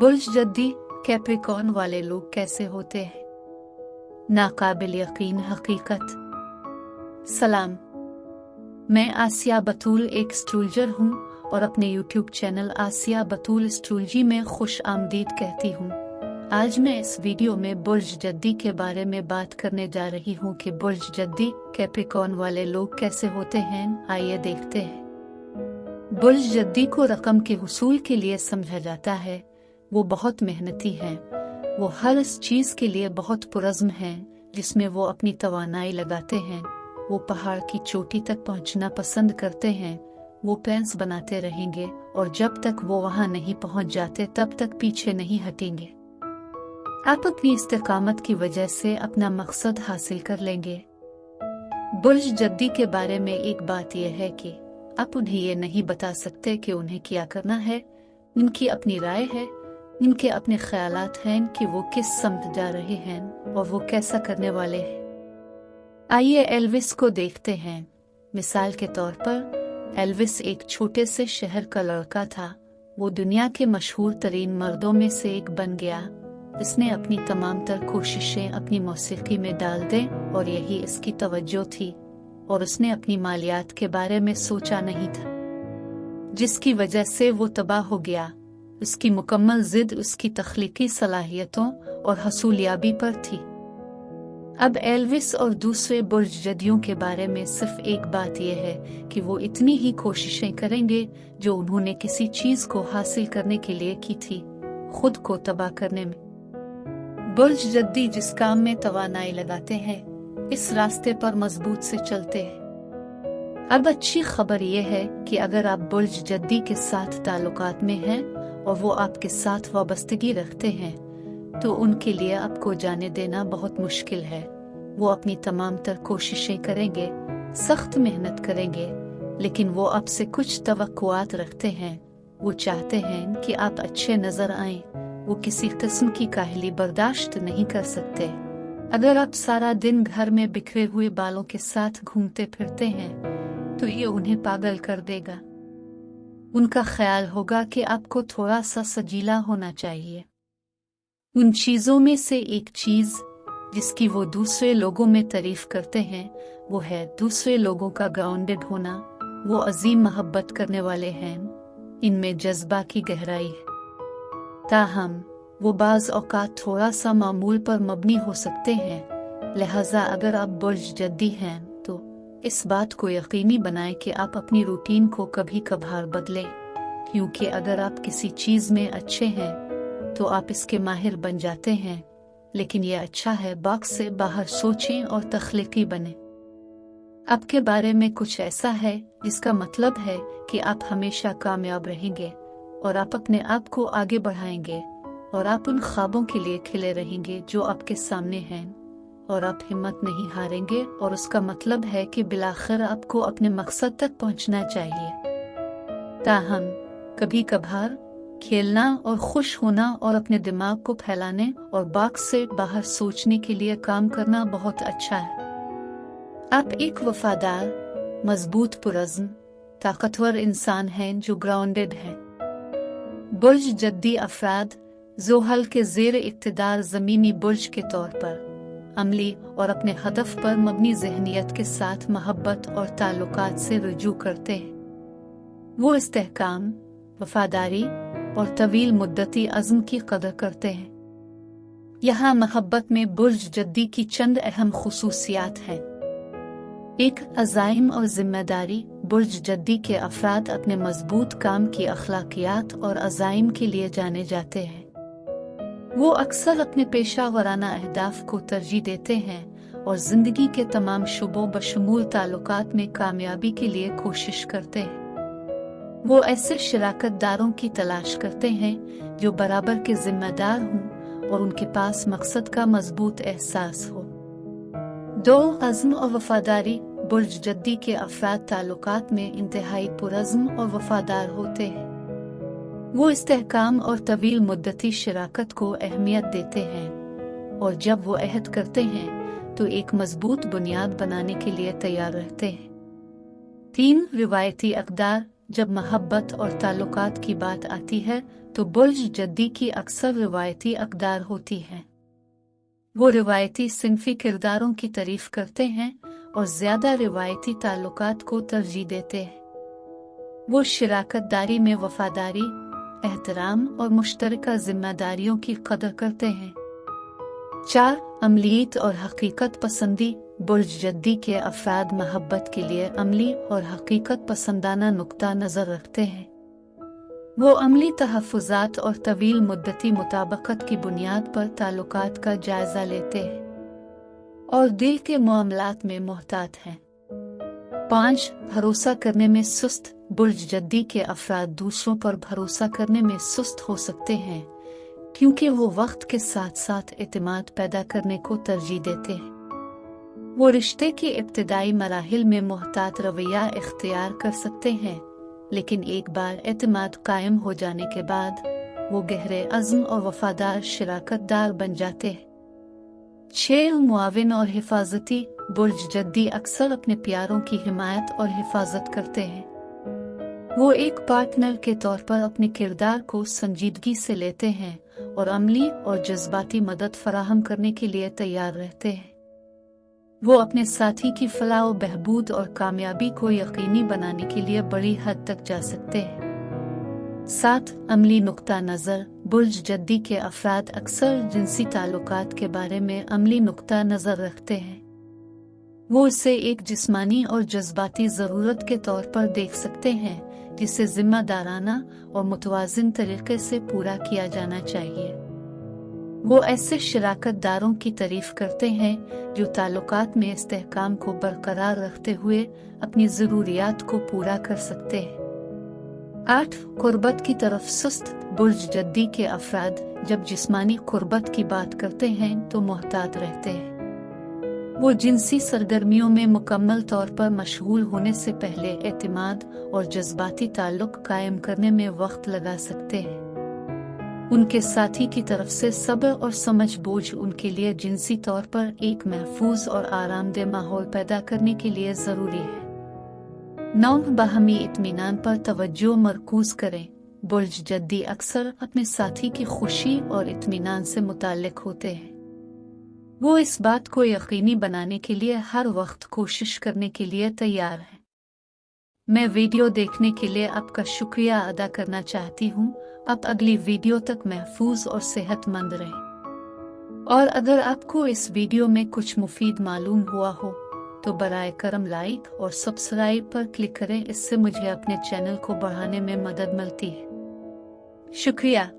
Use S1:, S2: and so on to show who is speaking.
S1: बुर्ज जद्दी Capricorn वाले लोग कैसे होते हैं? नाकाबिल यकीन हकीकत। सलाम, मैं आसिया बतूल एक एस्ट्रोलॉजर हूँ और अपने यूट्यूब चैनल आसिया बतूल एस्ट्रोलॉजी में खुश आमदीद कहती हूँ। आज मैं इस वीडियो में बुर्ज जद्दी के बारे में बात करने जा रही हूँ कि बुर्ज जद्दी कैप्रिकॉर्न वाले लोग कैसे होते हैं। आइए देखते हैं। बुर्ज जद्दी को रकम के हुसूल के लिए समझा जाता है। वो बहुत मेहनती हैं। वो हर इस चीज़ के लिए बहुत पुरज़्म हैं जिसमें वो अपनी तवानाई लगाते हैं। वो पहाड़ की चोटी तक पहुंचना पसंद करते हैं। वो प्लान्स बनाते रहेंगे और जब तक वो वहां नहीं पहुंच जाते तब तक पीछे नहीं हटेंगे। आप अपनी इस्तेकामत की वजह से अपना मकसद हासिल कर लेंगे। बुर्ज जद्दी के बारे में एक बात यह है कि आप उन्हें ये नहीं बता सकते कि उन्हें क्या करना है। उनकी अपनी राय है, उनके अपने ख्यालात हैं कि वो किस समत जा रहे हैं और वो कैसा करने वाले हैं। आइए एल्विस को देखते हैं। मिसाल के तौर पर एल्विस एक छोटे से शहर का लड़का था। वो दुनिया के मशहूर तरीन मर्दों में से एक बन गया। इसने अपनी तमाम तर कोशिशें अपनी मौसीकी में डाल दें और यही इसकी तवज्जो थी, और उसने अपनी मालियात के बारे में सोचा नहीं था, जिसकी वजह से वो तबाह हो गया। उसकी मुकम्मल जिद उसकी तख्लीकी सलाहियतों और हसूलियाबी पर थी। अब एल्विस और दूसरे बुर्ज जद्दियों के बारे में सिर्फ एक बात यह है कि वो इतनी ही कोशिशें करेंगे जो उन्होंने किसी चीज को हासिल करने के लिए की थी, खुद को तबाह करने में। बुर्ज जद्दी जिस काम में तवानाई लगाते हैं, इस रास्ते पर मजबूत से चलते हैं। अब अच्छी खबर यह है कि अगर आप बुर्ज जद्दी के साथ ताल्लुकात में हैं और वो आपके साथ वाबस्तगी रखते हैं, तो उनके लिए आपको जाने देना बहुत मुश्किल है। वो अपनी तमाम तर कोशिशें करेंगे, सख्त मेहनत करेंगे, लेकिन वो आपसे कुछ तवक्कुआत रखते हैं। वो चाहते हैं कि आप अच्छे नजर आएं। वो किसी किस्म की काहली बर्दाश्त नहीं कर सकते। अगर आप सारा दिन घर में बिखरे हुए बालों के साथ घूमते फिरते हैं तो ये उन्हें पागल कर देगा। उनका ख्याल होगा कि आपको थोड़ा सा सजीला होना चाहिए। उन चीजों में से एक चीज जिसकी वो दूसरे लोगों में तारीफ करते हैं वो है दूसरे लोगों का ग्राउंडेड होना। वो अजीम मोहब्बत करने वाले हैं। इनमें जज्बा की गहराई है, ताहम वो बाज औकात थोड़ा सा मामूल पर मबनी हो सकते हैं। लिहाजा अगर आप बुर्ज जद्दी हैं तो इस बात को यकीनी बनाएं कि आप अपनी रूटीन को कभी कभार बदलें, क्योंकि अगर आप किसी चीज में अच्छे हैं तो आप इसके माहिर बन जाते हैं। लेकिन यह अच्छा है बॉक्स से बाहर सोचें और तख्लीकी बने। आपके बारे में कुछ ऐसा है जिसका मतलब है कि आप हमेशा कामयाब रहेंगे और आप अपने आप को आगे बढ़ाएंगे और आप उन ख्वाबों के लिए खिले रहेंगे जो आपके सामने हैं, और आप हिम्मत नहीं हारेंगे। और उसका मतलब है कि बिलाखिर आपको अपने मकसद तक पहुंचना चाहिए। ताहम कभी कभार खेलना और खुश होना और अपने दिमाग को फैलाने और बॉक्स से बाहर सोचने के लिए काम करना बहुत अच्छा है। आप एक वफादार, मजबूत, पुरज़्म, ताकतवर इंसान हैं जो ग्राउंडेड हैं। बुर्ज जद्दी अफराद ज़ोहल के ज़ेर इक़्तिदार ज़मीनी बुर्ज के तौर पर अमली और अपने हदफ पर मबनी ज़हनियत के साथ मोहब्बत और ताल्लुकात से रुजू करते हैं। वो इस्तेहकाम, वफादारी और तवील मुद्दती अज़्म की कदर करते हैं। यहाँ मोहब्बत में बुर्ज जद्दी की चंद अहम खुसूसियात हैं। एक, अज़ाइम और जिम्मेदारी। बुर्ज जद्दी के अफराद अपने मजबूत काम की अखलाकियात और अज़ाइम के लिए जाने जाते हैं। वो अक्सर अपने पेशा वराना अहदाफ को तरजीह देते हैं और जिंदगी के तमाम शुबों बशमूल ताल्लुकात में कामयाबी के लिए कोशिश करते हैं। वो ऐसे शराकत दारों की तलाश करते हैं जो बराबर के जिम्मेदार हों और उनके पास मकसद का मजबूत एहसास हो। दो, अज़्म और वफादारी। बुर्ज जद्दी के अफराद ताल्लुकात में इंतहाई पुरज़्म और वफादार होते हैं। वो इस्तेहकाम और तवील मुद्दती शराकत को अहमियत देते हैं और जब वो अहद करते हैं तो एक मजबूत बुनियाद बनाने के लिए तैयार रहते हैं। तीन, रिवायती अक़दार। जब मोहब्बत और ताल्लुकात की बात आती है तो बुर्ज जद्दी की अक्सर रिवायती अक़दार होती हैं। वो रिवायती सिनफी किरदारों की तारीफ करते हैं और ज़्यादा रिवायती ताल्लुकात को तरजीह देते हैं। वो शराकतदारी में वफादारी, एहतराम और मुश्तरका जिम्मेदारियों की कदर करते हैं। 4. अमलीत और हकीकत पसंदी। बुर्ज जद्दी के अफराद मोहब्बत के लिए अमली और हकीकत पसंदाना नुक्ता नज़र रखते हैं। वो अमली तहफ़्फ़ुज़ात और तवील मुद्दती मुताबकत की बुनियाद पर ताल्लुकात का जायज़ा लेते हैं और दिल के मामलात में मोहतात हैं। 5. भरोसा करने में सुस्त। बुर्ज जद्दी के अफराद दूसरों पर भरोसा करने में सुस्त हो सकते हैं क्योंकि वो वक्त के साथ साथ एतमाद पैदा करने को तरजीह देते हैं। वो रिश्ते के इब्तिदाई मराहिल में मोहतात रवैया इख्तियार कर सकते हैं, लेकिन एक बार एतमाद कायम हो जाने के बाद वो गहरे अज़्म और वफादार शराकतदार बन जाते हैं। 6. मुआविन और हिफाजती। बुर्ज जद्दी अक्सर अपने प्यारों की हिमायत और हिफाजत करते हैं। वो एक पार्टनर के तौर पर अपने किरदार को संजीदगी से लेते हैं और अमली और जज्बाती मदद फराहम करने के लिए तैयार रहते हैं। वो अपने साथी की फलाह व बहबूद और कामयाबी को यकीनी बनाने के लिए बड़ी हद तक जा सकते हैं। 7. अमली नुक्ता नज़र। बुर्ज जद्दी के अफराद अक्सर जिनसी ताल्लुकात के बारे में अमली नुक्ता नज़र रखते हैं। वो इसे एक जिस्मानी और जज्बाती ज़रूरत के तौर पर देख सकते हैं जिसे जिम्मेदाराना और मुतवाज़िन तरीके से पूरा किया जाना चाहिए। वो ऐसे शराकतदारों की तारीफ करते हैं जो ताल्लुकात में इस्तेहकाम को बरकरार रखते हुए अपनी ज़रूरियात को पूरा कर सकते हैं। 8. कुर्बत की तरफ सुस्त। बुर्ज जद्दी के अफराद जब जिस्मानी कुर्बत की बात करते हैं तो मोहतात रहते हैं। वो जिनसी सरगर्मियों में मुकम्मल तौर पर मशगूल होने से पहले एतमाद और जज्बाती ताल्लुक कायम करने में वक्त लगा सकते हैं। उनके साथी की तरफ से सब्र और समझ बूझ उनके लिए जिनसी तौर पर एक महफूज और आरामदेह माहौल पैदा करने के लिए ज़रूरी है। 9. बाहमी इत्मीनान पर तवज्जो मरकूज करें। बुर्ज जद्दी अक्सर अपने साथी की खुशी और इत्मीनान से मुताल्लिक होते हैं। वो इस बात को यकीनी बनाने के लिए हर वक्त कोशिश करने के लिए तैयार हैं। मैं वीडियो देखने के लिए आपका शुक्रिया अदा करना चाहती हूँ। आप अगली वीडियो तक महफूज और सेहतमंद रहें। और अगर आपको इस वीडियो में कुछ मुफीद मालूम हुआ हो तो बराए करम लाइक और सब्सक्राइब पर क्लिक करें। इससे मुझे अपने चैनल को बढ़ाने में मदद मिलती है। शुक्रिया।